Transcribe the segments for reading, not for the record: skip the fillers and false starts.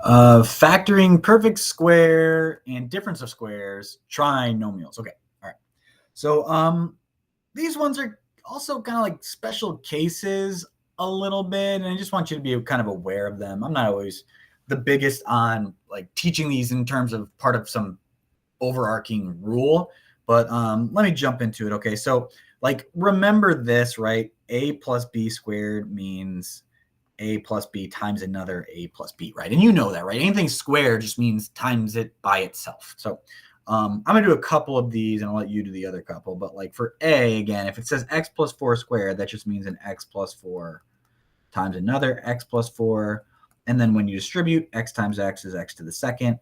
Factoring perfect square and difference of squares, trinomials. Okay, all right. So these ones are also kind of like special cases a little bit, and I just want you to be kind of aware of them. I'm not always the biggest on like teaching these in terms of part of some overarching rule, but let me jump into it. Okay, so like remember this, right? A plus b squared means a plus b times another a plus b, right? And you know that, right? Anything squared just means times it by itself. So I'm going to do a couple of these and I'll let you do the other couple. But like for a, again, if it says x plus 4 squared, that just means an x plus 4 times another x plus 4. And then when you distribute, x times x is x to the second.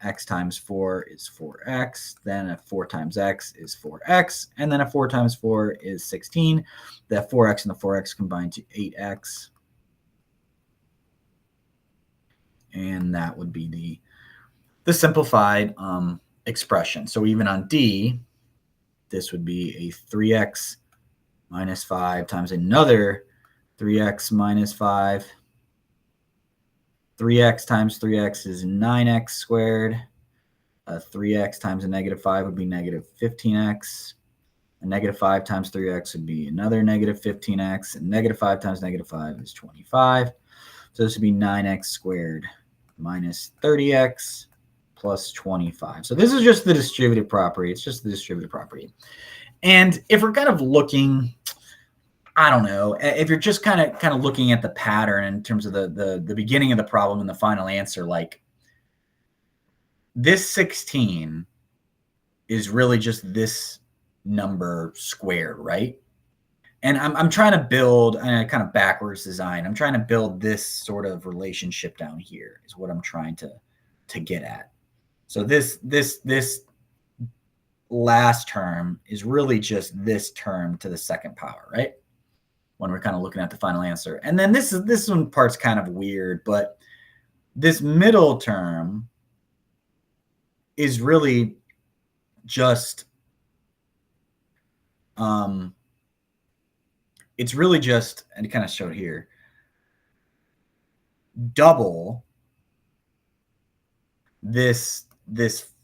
X times 4 is 4x. Then a 4 times x is 4x. And then a 4 times 4 is 16. That 4x and the 4x combine to 8x. And that would be the simplified expression. So even on D, this would be a 3x minus 5 times another 3x minus 5. 3x times 3x is 9x squared. 3x times a negative 5 would be negative 15x. A negative 5 times 3x would be another negative 15x. And negative 5 times negative 5 is 25. So this would be 9x squared minus 30x plus 25. So this is just the distributive property. It's just the distributive property. And if we're kind of looking, I don't know, if you're just kind of looking at the pattern in terms of the beginning of the problem and the final answer, like this 16 is really just this number squared, right? And I'm trying to build a kind of backwards design. I'm trying to build this sort of relationship down here is what I'm trying to get at. So this last term is really just this term to the second power, right? When we're kind of looking at the final answer. And then this one part's kind of weird, but this middle term is really just it's really just, and it kind of showed here, double this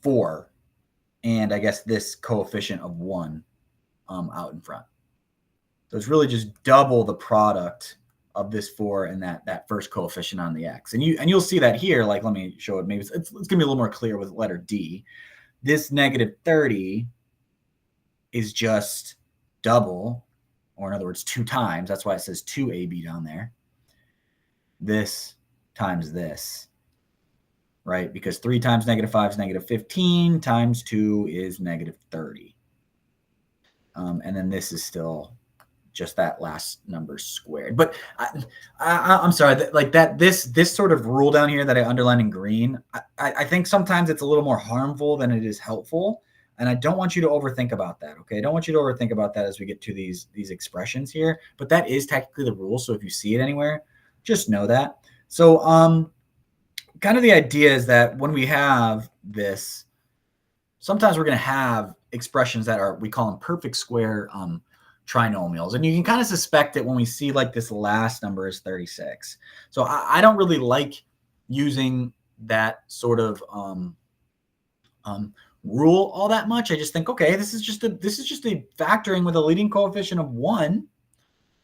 4 and I guess this coefficient of 1 out in front. So it's really just double the product of this 4 and that first coefficient on the x. And you'll see that here. Like, let me show it. Maybe it's going to be a little more clear with letter D. This negative 30 is just double, or in other words, 2 times. That's why it says 2ab down there. This times this, right? Because 3 times negative 5 is negative 15, times 2 is negative 30. And then this is still just that last number squared. But I'm sorry, this sort of rule down here that I underlined in green, I think sometimes it's a little more harmful than it is helpful. And I don't want you to overthink about that, okay? I don't want you to overthink about that as we get to these expressions here. But that is technically the rule. So if you see it anywhere, just know that. So kind of the idea is that when we have this, sometimes we're going to have expressions that are, we call them perfect square trinomials. And you can kind of suspect it when we see like this last number is 36. So I don't really like using that sort of rule all that much. I just think, okay, this is just a factoring with a leading coefficient of 1.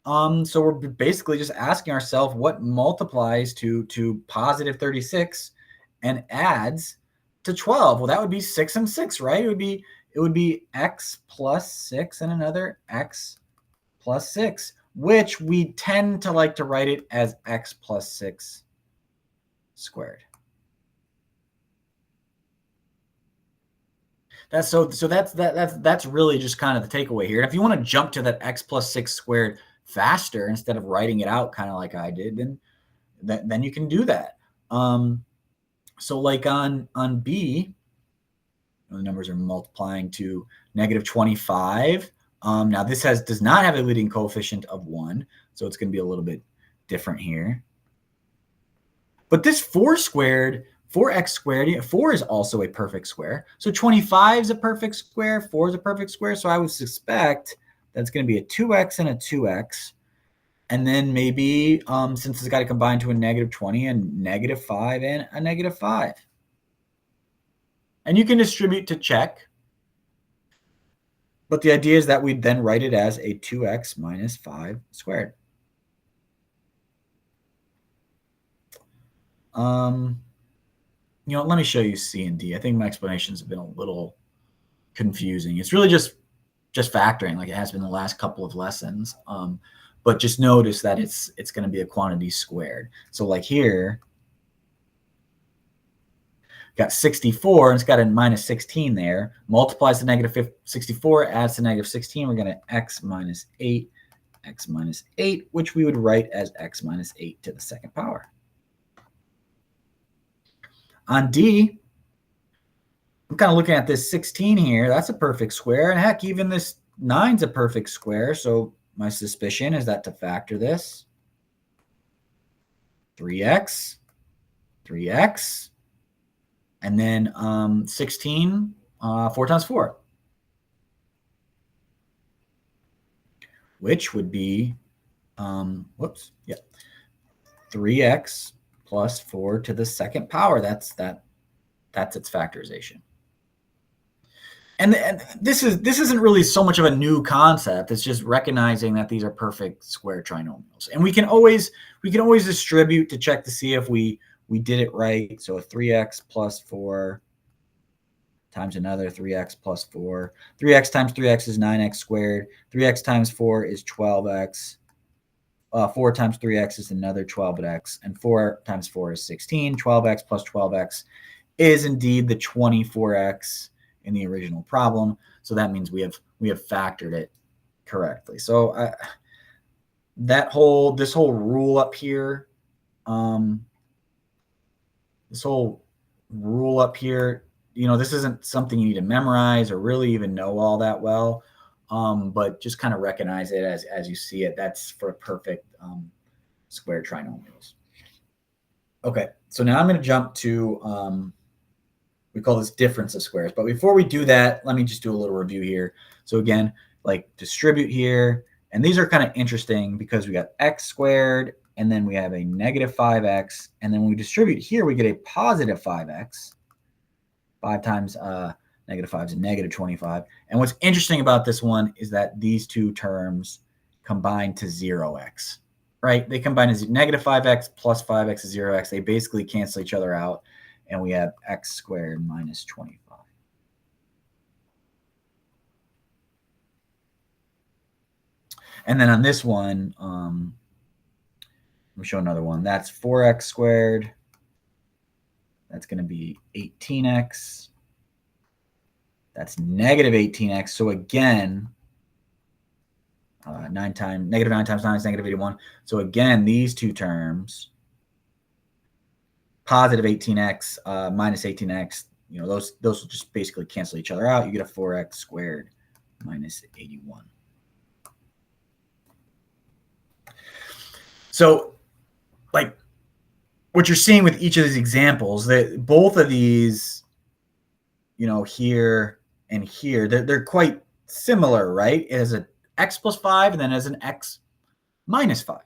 So we're basically just asking ourselves what multiplies to positive 36 and adds to 12. Well, that would be 6 and 6, right? It would be x plus 6 and another x plus 6, which we tend to like to write it as x plus 6 squared. That's really just kind of the takeaway here. And if you want to jump to that x plus 6 squared faster instead of writing it out kind of like I did, then you can do that. So like on B, the numbers are multiplying to negative 25. Now this does not have a leading coefficient of 1, so it's going to be a little bit different here. But this 4x squared, 4 is also a perfect square. So 25 is a perfect square, 4 is a perfect square. So I would suspect that's going to be a 2x and a 2x. And then maybe, since it's got to combine to a negative 20, a negative 5 and a negative 5. And you can distribute to check. But the idea is that we'd then write it as a 2x minus 5 squared. Let me show you C and D. I think my explanations have been a little confusing. It's really just factoring like it has been the last couple of lessons. But just notice that it's going to be a quantity squared. So like here, got 64, and it's got a minus 16 there. Multiplies the negative 64, adds to negative 16. We're going to x minus 8, which we would write as x minus 8 to the second power. On D, I'm kind of looking at this 16 here. That's a perfect square. And heck, even this 9's a perfect square. So my suspicion is that to factor this, 3x, and then 16, 4 times 4, which would be, 3x plus 4 to the second power. That's its factorization. And this isn't really so much of a new concept. It's just recognizing that these are perfect square trinomials, and we can always distribute to check to see if we did it right. So a 3x plus 4 times another 3x plus 4. 3x times 3x is 9x squared. 3x times 4 is 12x. 4 times 3x is another 12x, and 4 times 4 is 16. 12x plus 12x is indeed the 24x in the original problem. So that means we have factored it correctly. So this whole rule up here, this isn't something you need to memorize or really even know all that well. But just kind of recognize it as you see it. That's for perfect square trinomials. Okay, so now I'm going to jump to, we call this difference of squares. But before we do that, let me just do a little review here. So again, like distribute here. And these are kind of interesting because we got x squared, and then we have a negative 5x. And then when we distribute here, we get a positive 5x. 5 times negative 5 is a negative 25. And what's interesting about this one is that these two terms combine to 0x, right? They combine as negative 5x plus 5x is 0x. They basically cancel each other out, and we have x squared minus 25. And then on this one, let me show another one. That's 4x squared. That's going to be 18x. That's negative 18x. So again, negative 9 times 9 is negative 81. So again, these two terms, positive 18x minus 18x, those will just basically cancel each other out. You get a 4x squared minus 81. So, like, what you're seeing with each of these examples, that both of these, here and here, they're quite similar, right? It has an x plus 5 and then as an x minus 5.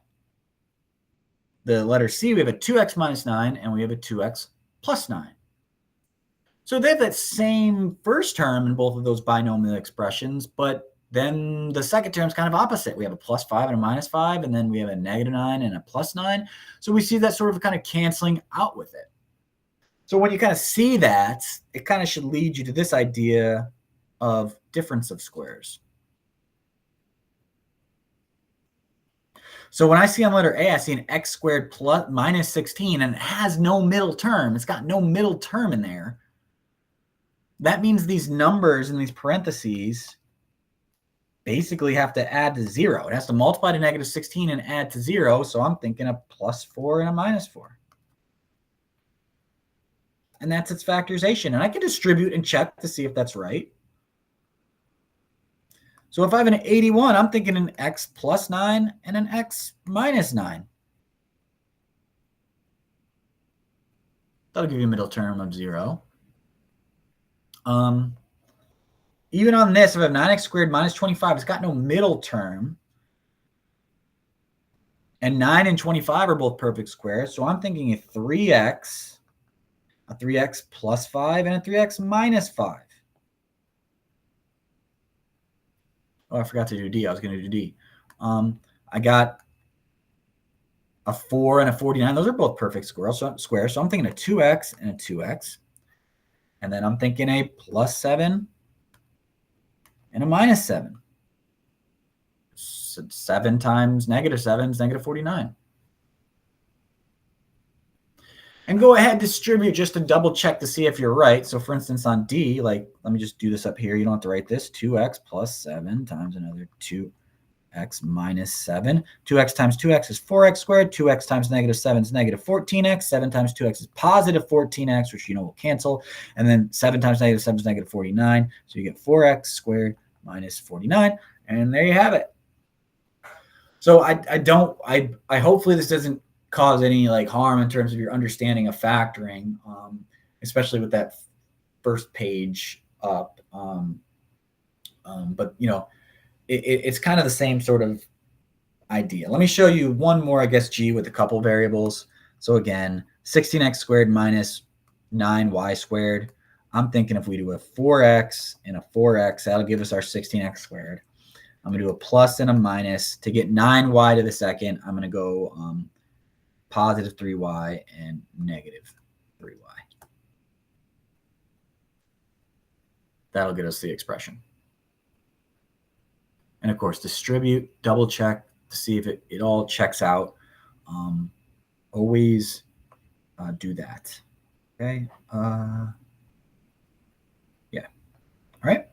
The letter C, we have a 2x minus 9 and we have a 2x plus 9. So they have that same first term in both of those binomial expressions, but then the second term is kind of opposite. We have a plus 5 and a minus 5, and then we have a negative 9 and a plus 9. So we see that sort of kind of canceling out with it. So when you kind of see that, it kind of should lead you to this idea of difference of squares. So when I see on letter A, I see an x squared plus minus 16, and it has no middle term. It's got no middle term in there. That means these numbers in these parentheses basically have to add to 0. It has to multiply to negative 16 and add to 0. So I'm thinking a plus 4 and a minus 4. And that's its factorization. And I can distribute and check to see if that's right. So if I have an 81, I'm thinking an x plus 9 and an x minus 9. That'll give you a middle term of 0. Even on this, if I have 9x squared minus 25, it's got no middle term. And 9 and 25 are both perfect squares. So I'm thinking a 3x plus 5, and a 3x minus 5. Oh, I forgot to do D. I was going to do D. I got a 4 and a 49. Those are both perfect squares. So I'm thinking a 2x and a 2x. And then I'm thinking a plus 7 and a minus 7. So 7 times negative 7 is negative 49. And go ahead, distribute just to double check to see if you're right. So for instance, on D, like, let me just do this up here. You don't have to write this. 2x plus 7 times another 2x minus 7. 2x times 2x is 4x squared. 2x times negative 7 is negative 14x. 7 times 2x is positive 14x, which you know will cancel. And then 7 times negative 7 is negative 49. So you get 4x squared minus 49. And there you have it. So I hopefully this doesn't cause any like harm in terms of your understanding of factoring, especially with that first page up. But you know, it's kind of the same sort of idea. Let me show you one more, I guess, G with a couple variables. So again, 16x squared minus 9y squared. I'm thinking if we do a 4x and a 4x, that'll give us our 16x squared. I'm going to do a plus and a minus. To get 9y to the second, I'm going to go positive 3y and negative 3y. That'll get us the expression. And of course, distribute, double check to see if it all checks out. Always do that. Okay. Yeah. All right.